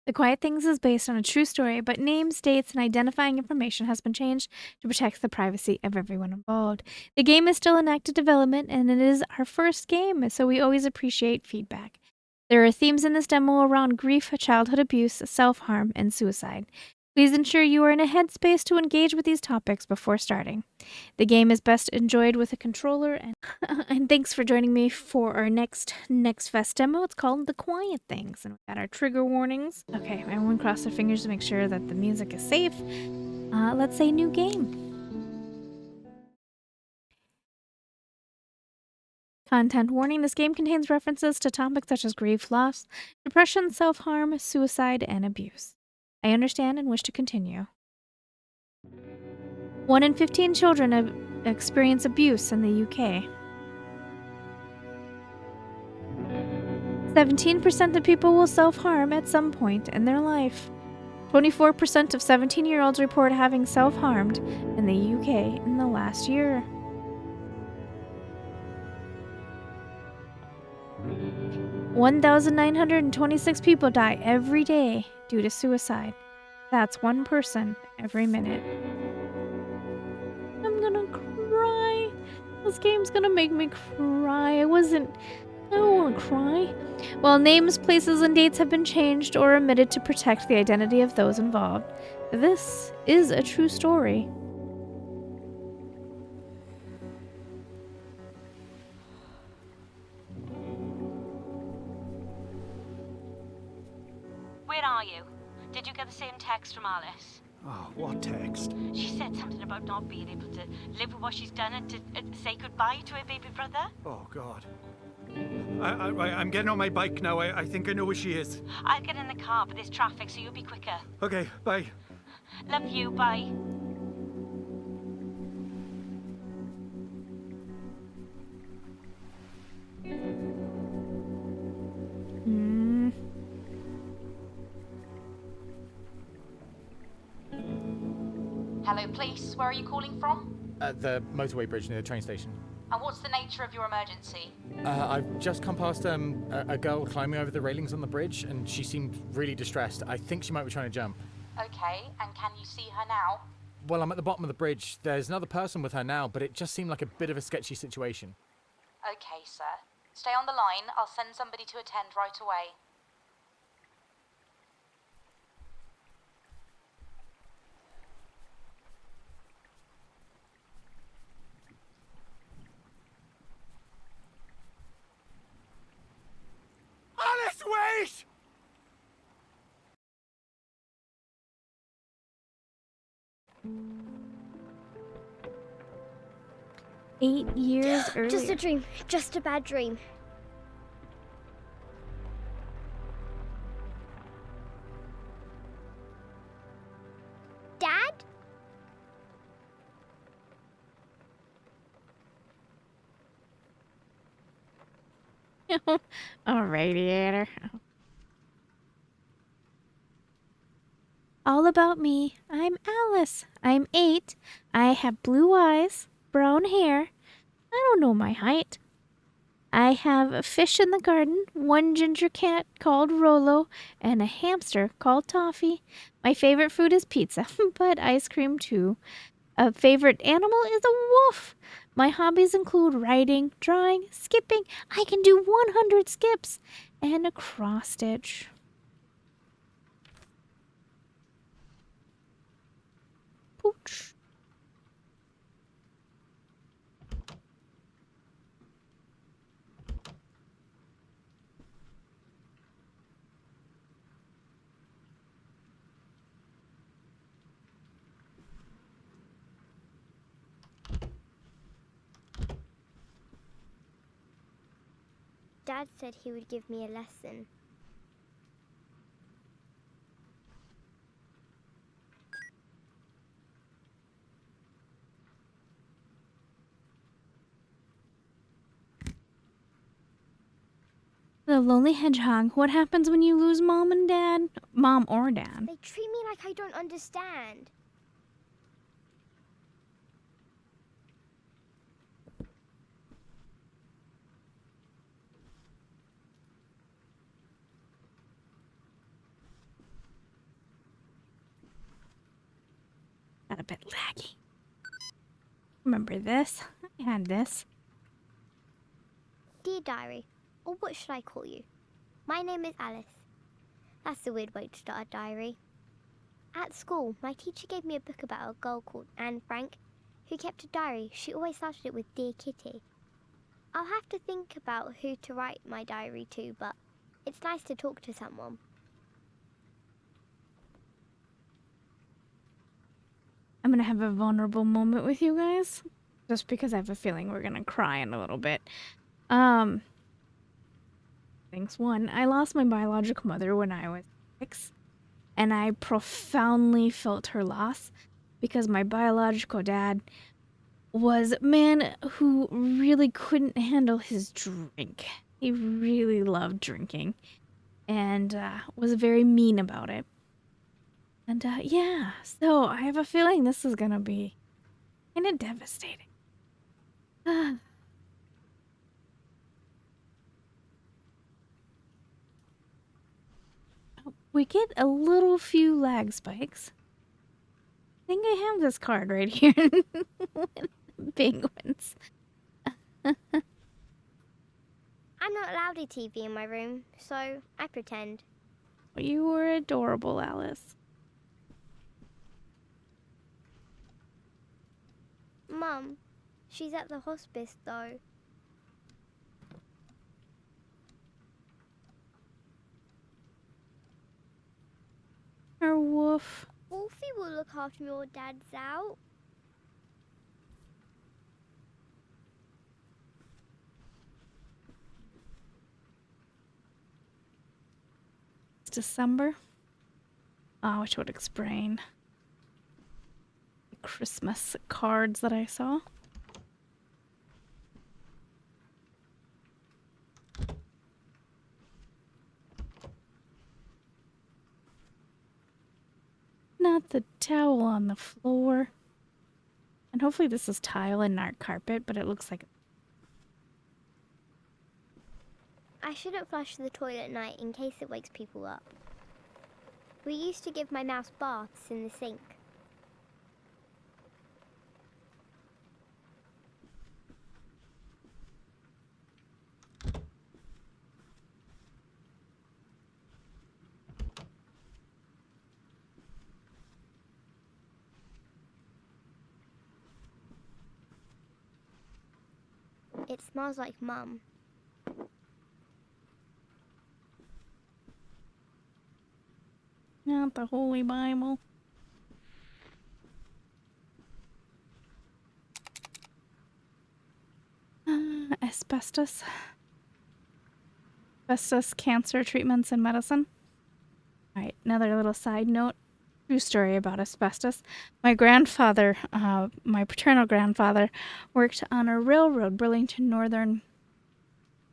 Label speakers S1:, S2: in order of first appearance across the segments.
S1: The Quiet Things is based on a true story, but names, dates, and identifying information has been changed to protect the privacy of everyone involved. The game is still in active development, and it is our first game, so we always appreciate feedback. There are themes in this demo around grief, childhood abuse, self-harm, and suicide. Please ensure you are in a headspace to engage with these topics before starting. The game is best enjoyed with a controller, and, and thanks for joining me for our next Fest demo. It's called The Quiet Things, and we got our trigger warnings. Okay, everyone cross their fingers to make sure that the music is safe. Let's say new game. Content warning: this game contains references to topics such as grief, loss, depression, self-harm, suicide, and abuse. I understand and wish to continue. 1 in 15 children have experienced abuse in the UK. 17% of people will self-harm at some point in their life. 24% of 17-year-olds report having self-harmed in the UK in the last year. 1,926 people die every day due to suicide. That's one person every minute. I'm gonna cry. This game's gonna make me cry. I don't want to cry. Well, names, places, and dates have been changed or omitted to protect the identity of those involved. This is a true story.
S2: Where are you? Did you get the same text from Alice?
S3: Oh, what text?
S2: She said something about not being able to live with what she's done and to say goodbye to her baby brother.
S3: Oh, God. I'm getting on my bike now. I think I know where she is.
S2: I'll get in the car, but there's traffic, so you'll be quicker.
S3: Okay, bye.
S2: Love you, bye. Hello, police. Where are you calling from?
S4: The motorway bridge near the train station.
S2: And what's the nature of your emergency?
S4: I've just come past a girl climbing over the railings on the bridge, and she seemed really distressed. I think she might be trying to jump.
S2: Okay, and can you see her now?
S4: Well, I'm at the bottom of the bridge. There's another person with her now, but it just seemed like a bit of a sketchy situation.
S2: Okay, sir. Stay on the line. I'll send somebody to attend right away.
S3: Alice, wait!
S1: Eight years earlier.
S5: Just a dream. Just a bad dream. Dad?
S1: A radiator. All about me. I'm Alice. I'm 8. I have blue eyes, brown hair. I don't know my height. I have a fish in the garden, one ginger cat called Rolo, and a hamster called Toffee. My favorite food is pizza, but ice cream too. A favorite animal is a wolf. My hobbies include writing, drawing, skipping. I can do 100 skips and a cross stitch. Pooch.
S5: Dad said he would give me a lesson.
S1: The Lonely Hedgehog. What happens when you lose mom and dad? Mom or dad?
S5: They treat me like I don't understand.
S1: Got a bit laggy. Remember this? I had this.
S5: Dear Diary, or what should I call you? My name is Alice. That's a weird way to start a diary. At school, my teacher gave me a book about a girl called Anne Frank who kept a diary. She always started it with Dear Kitty. I'll have to think about who to write my diary to, but it's nice to talk to someone.
S1: I'm gonna have a vulnerable moment with you guys. Just because I have a feeling we're gonna cry in a little bit. Things. One, I lost my biological mother when I was 6. And I profoundly felt her loss because my biological dad was a man who really couldn't handle his drink. He really loved drinking and was very mean about it. And yeah, so I have a feeling this is gonna be kind of devastating. We get a little few lag spikes. I think I have this card right here. Penguins.
S5: I'm not allowed a TV in my room, so I pretend.
S1: You were adorable, Alice.
S5: Mum, she's at the hospice though.
S1: Her woof.
S5: Wolfie will look after your dad's out.
S1: It's December. Oh, which would explain the Christmas cards that I saw. Not the towel on the floor. And hopefully this is tile and not carpet, but it looks like...
S5: I shouldn't flush the toilet at night in case it wakes people up. We used to give my mouse baths in the sink. It smells like Mum.
S1: Not the Holy Bible. Asbestos. Asbestos cancer treatments and medicine. Alright, another little side note. True story about asbestos. My grandfather, my paternal grandfather, worked on a railroad, Burlington Northern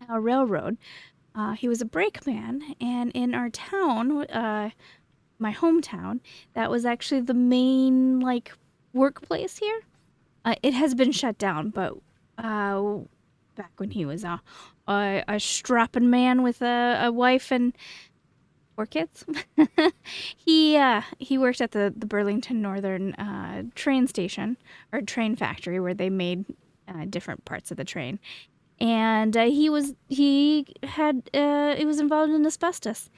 S1: Railroad. He was a brakeman, and in our town, my hometown, that was actually the main, like, workplace here. It has been shut down, but back when he was a strapping man with a wife and 4 kids, he worked at the Burlington Northern train station, or train factory, where they made different parts of the train. And he was involved in asbestos.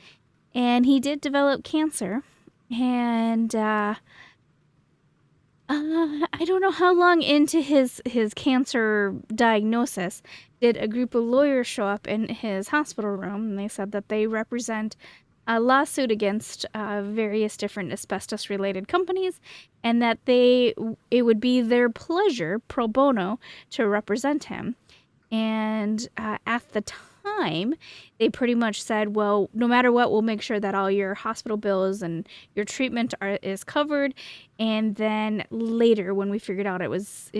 S1: And he did develop cancer, and I don't know how long into his cancer diagnosis did a group of lawyers show up in his hospital room, and they said that they represent a lawsuit against various different asbestos-related companies, and that it would be their pleasure, pro bono, to represent him. And at the time, they pretty much said, well, no matter what, we'll make sure that all your hospital bills and your treatment is covered. And then later, when we figured out it was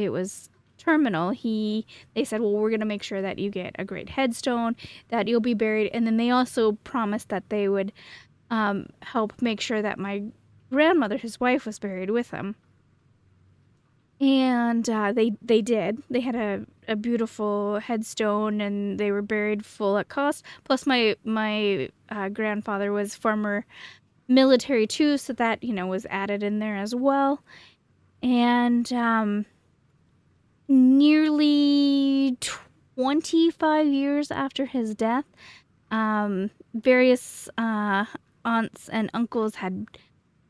S1: terminal, they said, well, we're going to make sure that you get a great headstone, that you'll be buried. And then they also promised that they would help make sure that my grandmother, his wife, was buried with him. And they did. They had a beautiful headstone, and they were buried full at cost. Plus, my grandfather was former military too, so that was added in there as well. And nearly 25 years after his death, various aunts and uncles had,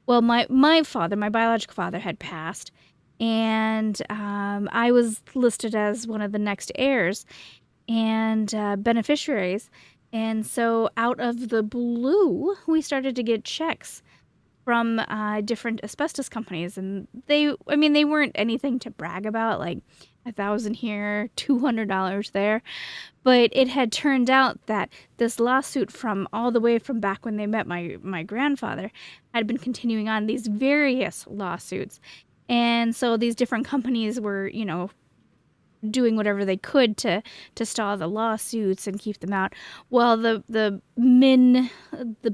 S1: well, my father, my biological father, had passed, and I was listed as one of the next heirs and beneficiaries. And so, out of the blue, we started to get checks from different asbestos companies, and they weren't anything to brag about, like 1,000 here, $200 there. But it had turned out that this lawsuit from all the way from back when they met my grandfather had been continuing on, these various lawsuits. And so these different companies were, doing whatever they could to stall the lawsuits and keep them out. Well, the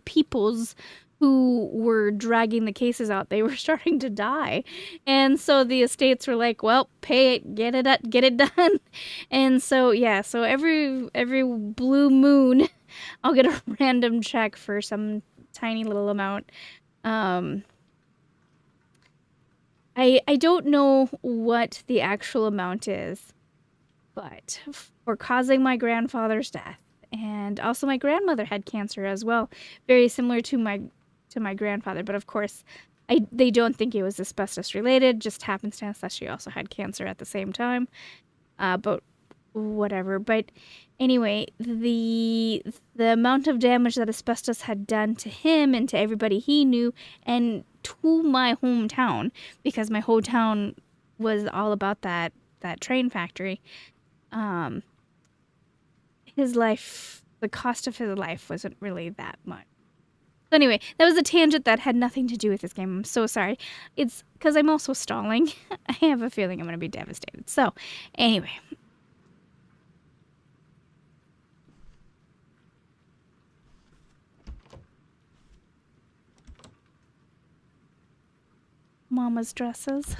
S1: peoples who were dragging the cases out, they were starting to die. And so the estates were like, well, pay it, get it done. And so, yeah, so every blue moon, I'll get a random check for some tiny little amount. I don't know what the actual amount is, but for causing my grandfather's death, and also my grandmother had cancer as well, very similar to my grandfather, but of course they don't think it was asbestos related, just happenstance that she also had cancer at the same time. But whatever. But anyway, the amount of damage that asbestos had done to him and to everybody he knew, and to my hometown, because my whole town was all about that train factory. His life, the cost of his life wasn't really that much. So anyway, that was a tangent that had nothing to do with this game. I'm so sorry. It's because I'm also stalling. I have a feeling I'm going to be devastated. So anyway. Mama's dresses.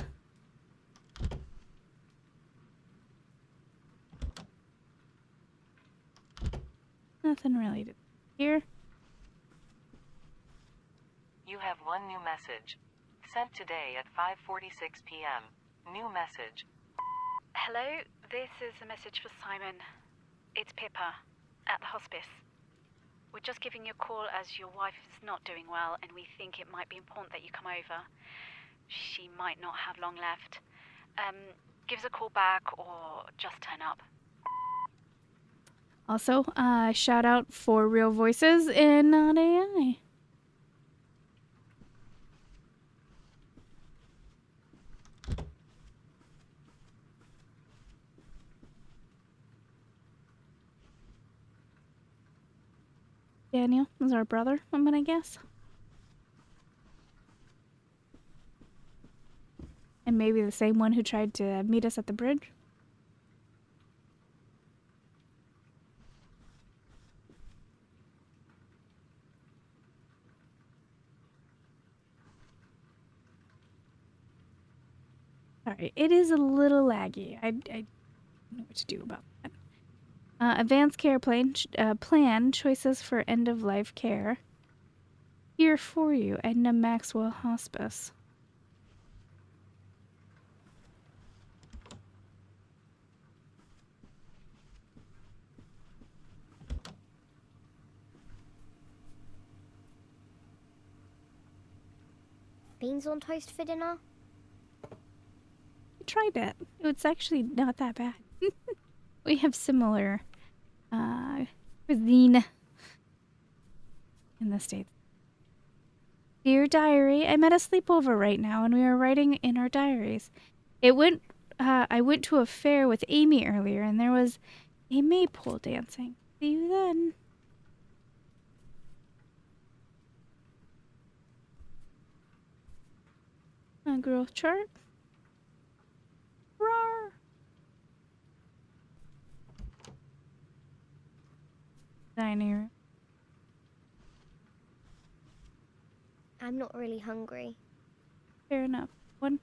S1: Nothing really to here.
S6: You have one new message. Sent today at 5:46 p.m. New message.
S7: Hello, this is a message for Simon. It's Pippa, at the hospice. We're just giving you a call as your wife is not doing well, and we think it might be important that you come over. She might not have long left. Give us a call back or just turn up.
S1: Also, shout out for real voices in not AI. Daniel is our brother, I'm gonna guess. And maybe the same one who tried to meet us at the bridge. Sorry, it is a little laggy. I don't know what to do about that. Advanced care plan choices for end-of-life care. Here for you, Edna Maxwell Hospice.
S5: Beans on toast for dinner?
S1: I tried that. It's actually not that bad. We have similar cuisine in the States. Dear Diary, I'm at a sleepover right now, and we are writing in our diaries. I went to a fair with Amy earlier, and there was a maypole dancing. See you then. A growth chart. Roar. Dining room.
S5: I'm not really hungry.
S1: Fair enough. One.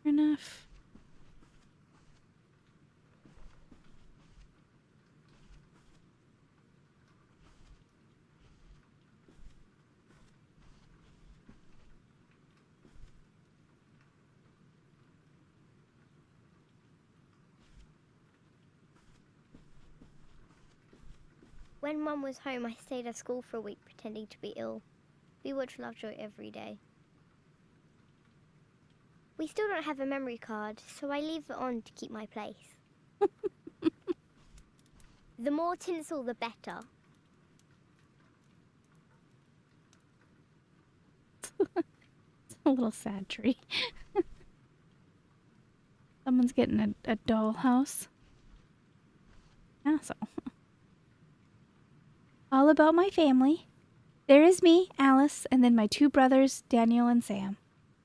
S1: Fair enough.
S5: When Mum was home, I stayed at school for a week pretending to be ill. We watched Lovejoy every day. We still don't have a memory card, so I leave it on to keep my place. The more tinsel, the better.
S1: A little sad tree. Someone's getting a dollhouse. Asshole. All about my family. There is me, Alice, and then my 2 brothers, Daniel and Sam.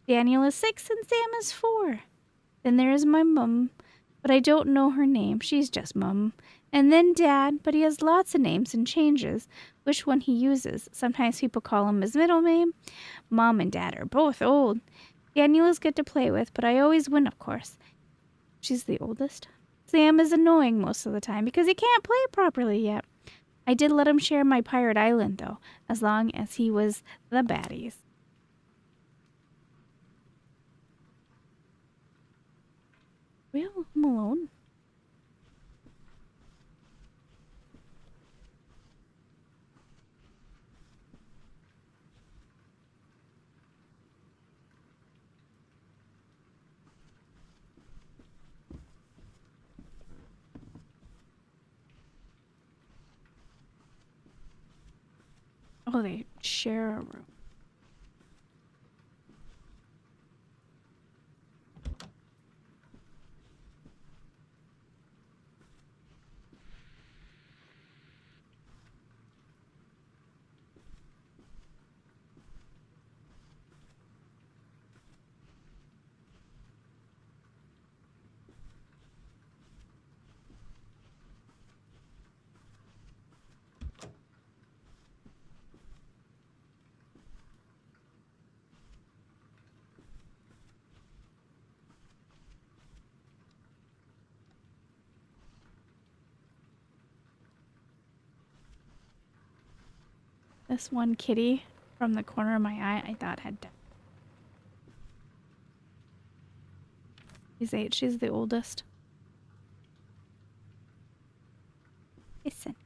S1: Daniel is 6 and Sam is 4. Then there is my mum, but I don't know her name. She's just Mum. And then Dad, but he has lots of names and changes which one he uses. Sometimes people call him his middle name. Mom and Dad are both old. Daniel is good to play with, but I always win, of course. She's the oldest. Sam is annoying most of the time because he can't play properly yet. I did let him share my pirate island, though, as long as he was the baddies. Well, I'm alone. Oh, they share a room. This one kitty from the corner of my eye I thought had died. She's 8. She's the oldest. Listen.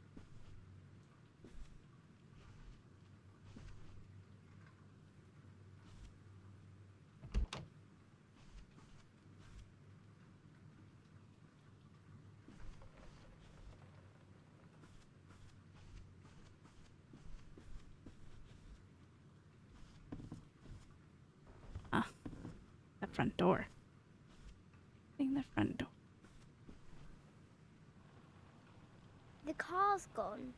S1: Ah, the front door. I think the front door.
S5: The car's gone.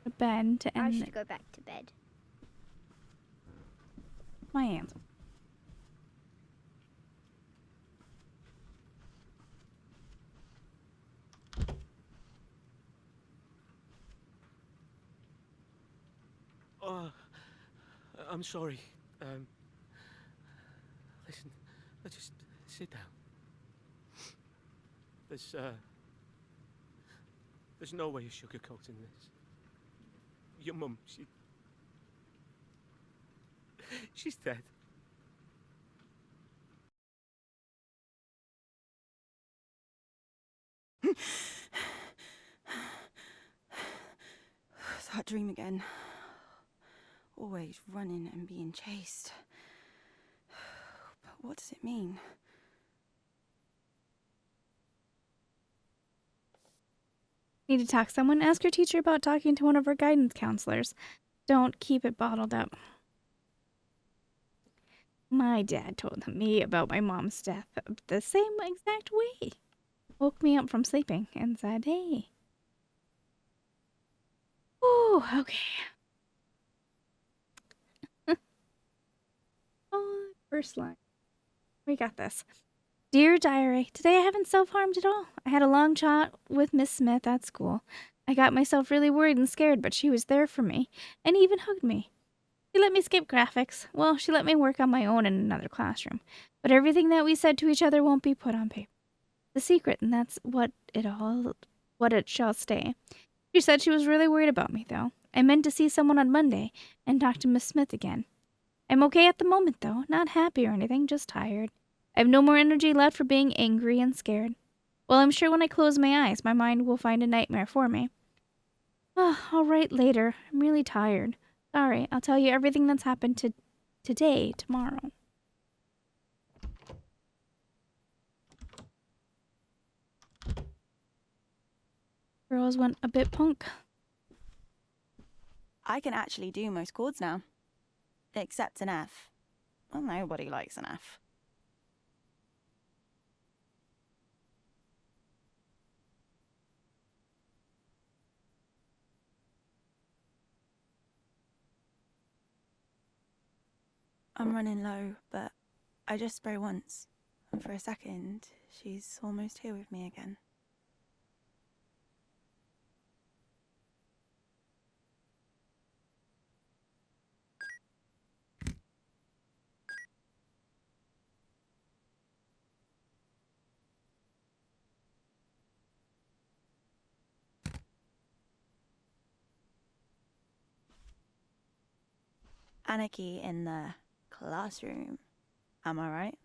S1: The bed to
S5: I
S1: end
S5: should go back to bed.
S1: my hands.
S8: I'm sorry. Listen, let's just sit down. There's no way of sugarcoating this. Your mum, she's dead.
S9: That dream again. Always running and being chased. But what does it mean?
S1: Need to talk to someone? Ask your teacher about talking to one of our guidance counselors. Don't keep it bottled up. My dad told me about my mom's death the same exact way. Woke me up from sleeping and said, hey. Ooh, okay. Oh, first line. We got this. Dear Diary, today I haven't self-harmed at all. I had a long chat with Miss Smith at school. I got myself really worried and scared, but she was there for me and even hugged me. She let me skip graphics. Well, she let me work on my own in another classroom. But everything that we said to each other won't be put on paper. The secret, and that's what it shall stay. She said she was really worried about me, though. I meant to see someone on Monday and talk to Miss Smith again. I'm okay at the moment, though. Not happy or anything, just tired. I have no more energy left for being angry and scared. Well, I'm sure when I close my eyes, my mind will find a nightmare for me. I'll write later. I'm really tired. Sorry, I'll tell you everything that's happened today, tomorrow. Girls went a bit punk.
S9: I can actually do most chords now. Except an F. Well, nobody likes an F. I'm running low, but I just spray once. And for a second, she's almost here with me again. Anarchy in the classroom. Am I right?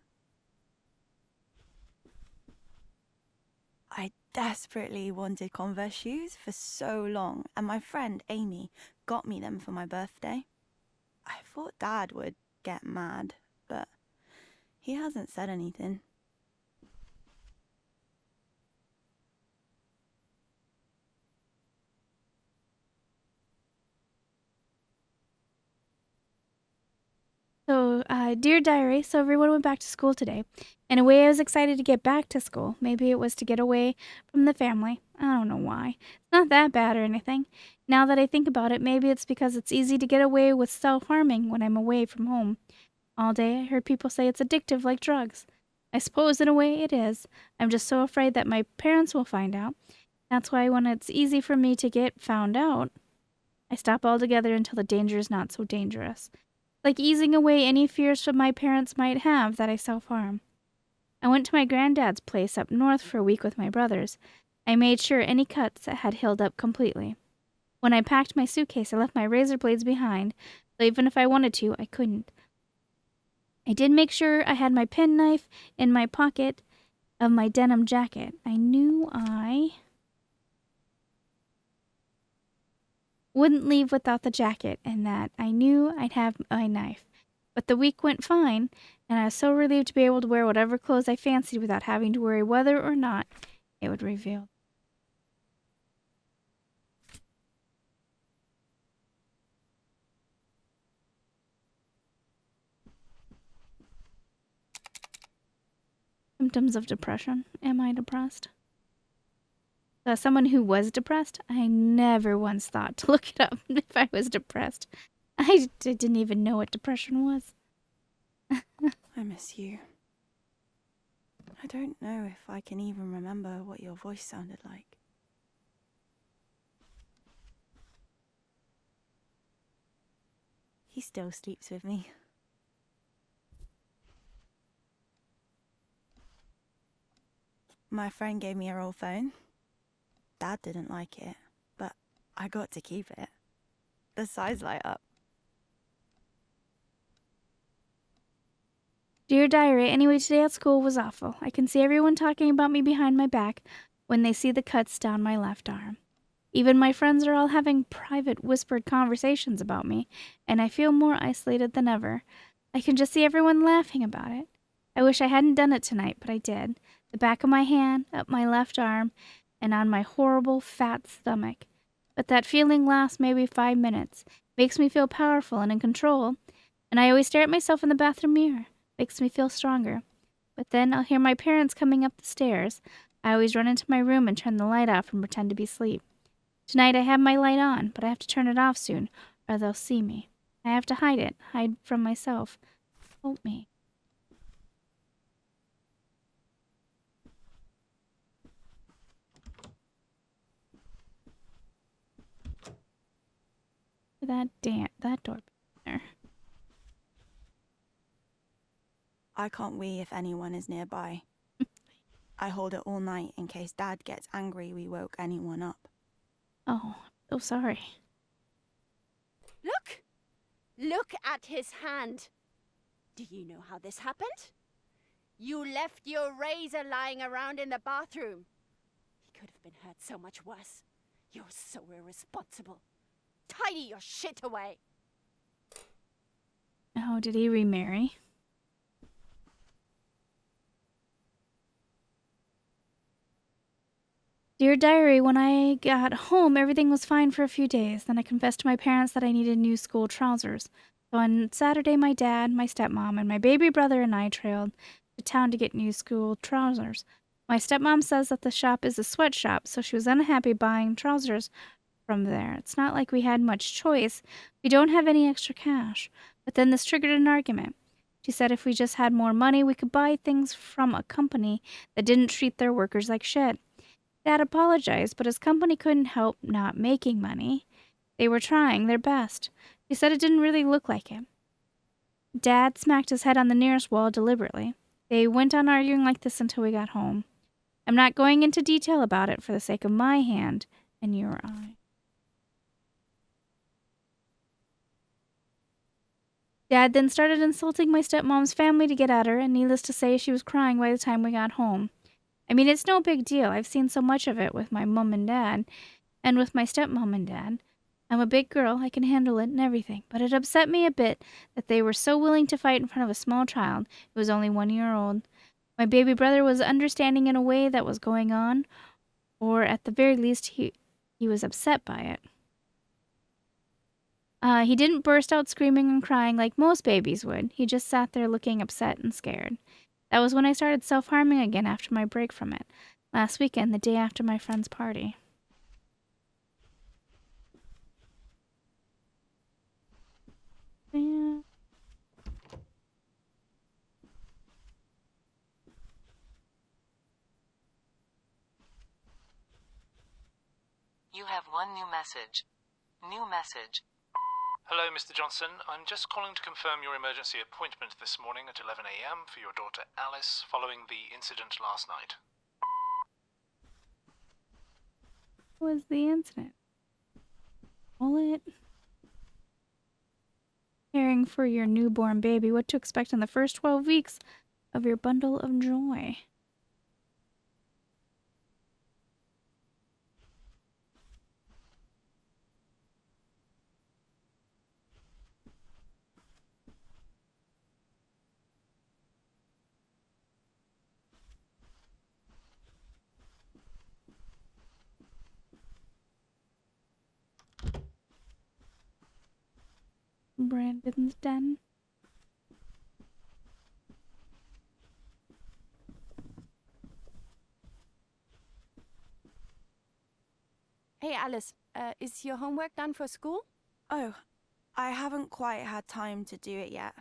S9: I desperately wanted Converse shoes for so long, and my friend Amy got me them for my birthday. I thought Dad would get mad, but he hasn't said anything.
S1: So, dear diary, so everyone went back to school today. In a way, I was excited to get back to school. Maybe it was to get away from the family. I don't know why. It's not that bad or anything. Now that I think about it, maybe it's because it's easy to get away with self-harming when I'm away from home. All day, I heard people say it's addictive like drugs. I suppose in a way it is. I'm just so afraid that my parents will find out. That's why when it's easy for me to get found out, I stop altogether until the danger is not so dangerous. Like easing away any fears that my parents might have that I self-harm. I went to my granddad's place up north for a week with my brothers. I made sure any cuts had healed up completely. When I packed my suitcase, I left my razor blades behind, so even if I wanted to, I couldn't. I did make sure I had my penknife in my pocket of my denim jacket. I knew I wouldn't leave without the jacket, and that I knew I'd have my knife. But the week went fine, and I was so relieved to be able to wear whatever clothes I fancied without having to worry whether or not it would reveal. Symptoms of depression. Am I depressed? As someone who was depressed, I never once thought to look it up if I was depressed. I didn't even know what depression was.
S9: I miss you. I don't know if I can even remember what your voice sounded like. He still sleeps with me. My friend gave me her old phone. Dad didn't like it, but I got to keep it. The sides light up.
S1: Dear diary, anyway, today at school was awful. I can see everyone talking about me behind my back when they see the cuts down my left arm. Even my friends are all having private, whispered conversations about me, and I feel more isolated than ever. I can just see everyone laughing about it. I wish I hadn't done it tonight, but I did. The back of my hand, up my left arm, and on my horrible, fat stomach. But that feeling lasts maybe 5 minutes, makes me feel powerful and in control, and I always stare at myself in the bathroom mirror. Makes me feel stronger. But then I'll hear my parents coming up the stairs. I always run into my room and turn the light off and pretend to be asleep. Tonight I have my light on, but I have to turn it off soon, or they'll see me. I have to hide from myself. Help me. That door there.
S9: I can't wee if anyone is nearby. I hold it all night in case Dad gets angry we woke anyone up.
S1: Oh, so sorry.
S10: Look! Look at his hand. Do you know how this happened? You left your razor lying around in the bathroom. could have been hurt so much worse. You're so irresponsible. Tidy your shit away.
S1: Oh, did he remarry? Dear Diary, when I got home, everything was fine for a few days. Then I confessed to my parents that I needed new school trousers. So on Saturday, my dad, my stepmom, and my baby brother and I trailed to town to get new school trousers. My stepmom says that the shop is a sweatshop, so she was unhappy buying trousers from there. It's not like we had much choice. We don't have any extra cash. But then this triggered an argument. She said if we just had more money, we could buy things from a company that didn't treat their workers like shit. Dad apologized, but his company couldn't help not making money. They were trying their best. He said it didn't really look like it. Dad smacked his head on the nearest wall deliberately. They went on arguing like this until we got home. I'm not going into detail about it for the sake of my hand and your eye. Dad then started insulting my stepmom's family to get at her, and needless to say, she was crying by the time we got home. I mean, it's no big deal. I've seen so much of it with my mom and dad, and with my stepmom and dad. I'm a big girl, I can handle it and everything, but it upset me a bit that they were so willing to fight in front of a small child who was only 1 year old. My baby brother was understanding in a way that was going on, or at the very least, he was upset by it. He didn't burst out screaming and crying like most babies would. He just sat there looking upset and scared. That was when I started self-harming again after my break from it. Last weekend, the day after my friend's party. Yeah.
S6: You have one new message. New message.
S11: Hello, Mr. Johnson. I'm just calling to confirm your emergency appointment this morning at 11 a.m. for your daughter Alice following the incident last night.
S1: What was the incident? Bullet? Caring for your newborn baby, what to expect in the first 12 weeks of your bundle of joy. Brandon's den.
S10: Hey, Alice, is your homework done for school?
S9: Oh, I haven't quite had time to do it yet.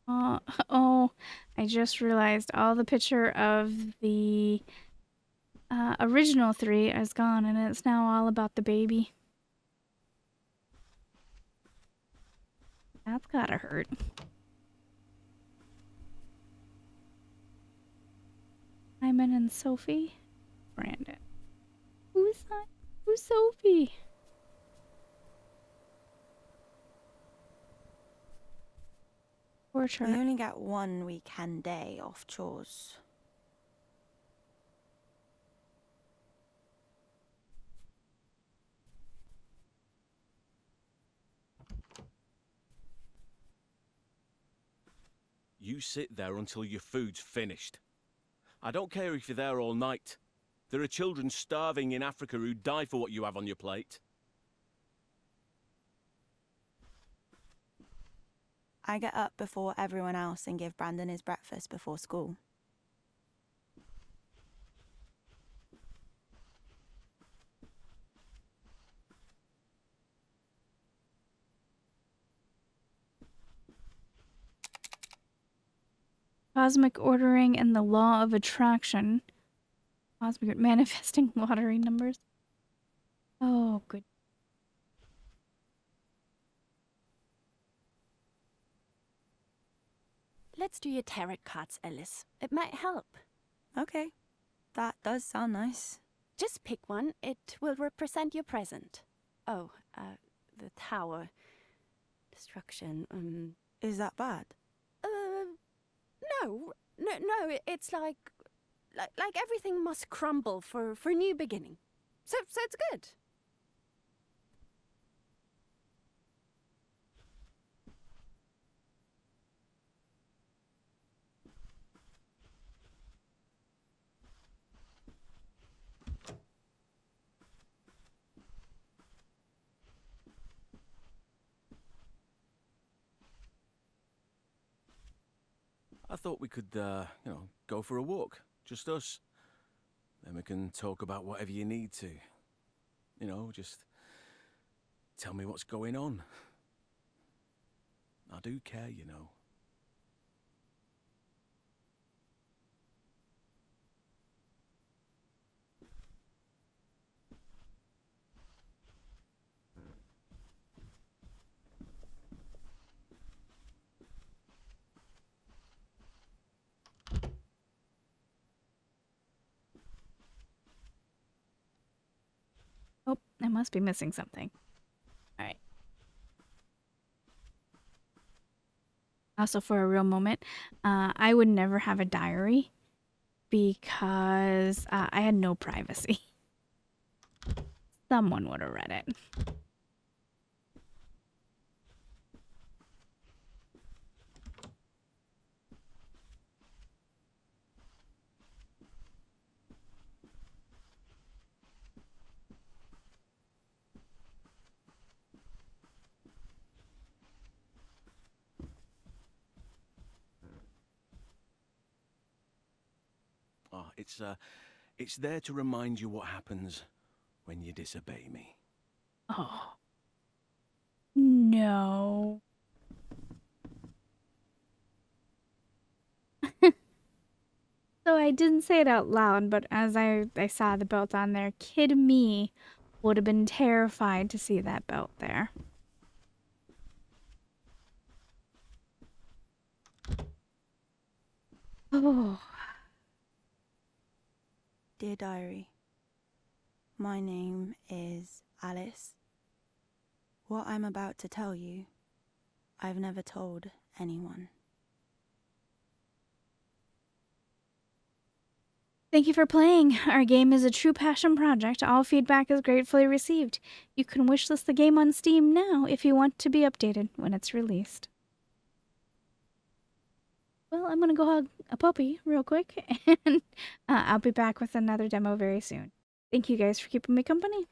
S1: Oh, I just realized all the picture of the original 3 is gone, and it's now all about the baby. That's gotta hurt. Simon and Sophie? Brandon. Who's that? Who's Sophie? Poor
S9: We
S1: Charlie.
S9: only get one weekend day off chores.
S12: You sit there until your food's finished. I don't care if you're there all night. There are children starving in Africa who die for what you have on your plate.
S9: I get up before everyone else and give Brandon his breakfast before school.
S1: Cosmic ordering and the law of attraction. Cosmic manifesting lottery numbers. Oh, good.
S10: Let's do your tarot cards, Alice. It might help.
S9: Okay, that does sound nice.
S10: Just pick one. It will represent your present. Oh, the tower. Destruction.
S9: Is that bad?
S10: No, No, it's like everything must crumble for a new beginning. So it's good.
S12: I thought we could, go for a walk. Just us. Then we can talk about whatever you need to. Just tell me what's going on. I do care, you know.
S1: Oh, I must be missing something. All right. Also, for a real moment, I would never have a diary because I had no privacy. Someone would have read it.
S12: Oh, it's there to remind you what happens when you disobey me.
S1: Oh. No. So I didn't say it out loud, but as I saw the belt on there, kid me would have been terrified to see that belt there. Oh.
S9: Dear Diary, my name is Alice. What I'm about to tell you, I've never told anyone.
S1: Thank you for playing. Our game is a true passion project. All feedback is gratefully received. You can wishlist the game on Steam now if you want to be updated when it's released. Well, I'm gonna go hug a puppy real quick, and I'll be back with another demo very soon. Thank you guys for keeping me company.